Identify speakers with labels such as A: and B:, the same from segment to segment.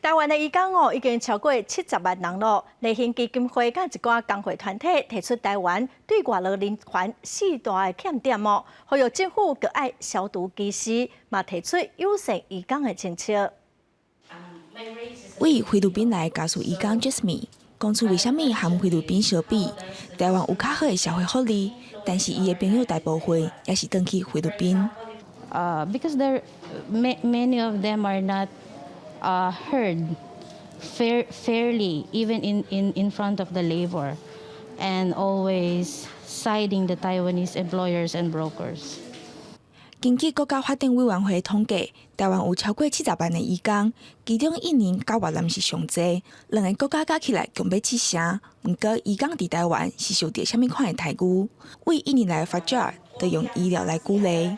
A: 台湾的移工已经超过70万人了。立信基金会甲一寡工会团体提出台湾对外劳人权4大欠点呼吁政府搁爱消毒机师，嘛提出友善移工的政策。
B: 为菲律宾来家属移工 Jasmine 讲出为虾米和菲律宾相比，台湾有较好的社会福利，但是伊的朋友大部分也是转去菲律宾。
C: Because many of them are not heard fairly, even in front of the labor, and always siding the Taiwanese employers and brokers.
B: 根据国家发展委员会统计，台湾有超过70万的移工，其中印尼甲越南是上济，两个国家加起来共要7成。不过，移工伫台湾是受到什么款的待遇？为印尼来发展，就用医疗来鼓励。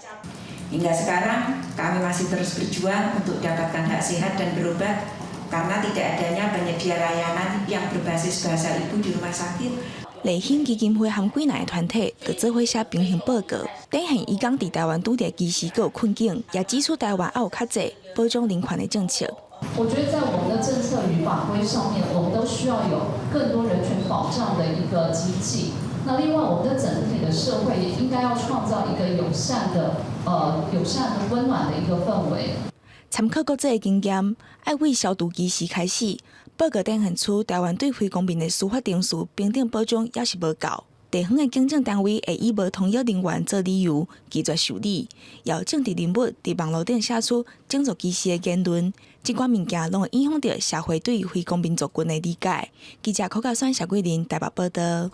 D: Hingga sekarang kami masih terus berjuang untuk dapatkan hak sehat dan berobat karena tidak adanya penyedia layanan yang berbasis bahasa ibu di rumah sakit.
B: 立信基金会和几个团体就做伙写平衡报告，展现移工伫台湾拄着歧视佮有困境，也指出台湾还有较济保障人权的政策。
E: 我觉得在我们的政策与法规上面，我们都需要有更多人权保障的一个机制。那另外，我们的整体的社会也应该要创造一个友善的、温暖的一个氛围。
B: 参考国际的经验，爱为消毒机师开始。报告展现出台湾对非公民的司法程序平等保障也是无够。地方的警政单位会以无同意人员做理由拒绝受理，也有政治人物伫网络顶写出种族歧视的言论，这款物件拢会影响到社会对非公民族群的理解。记者柯家酸、小桂林台北报道。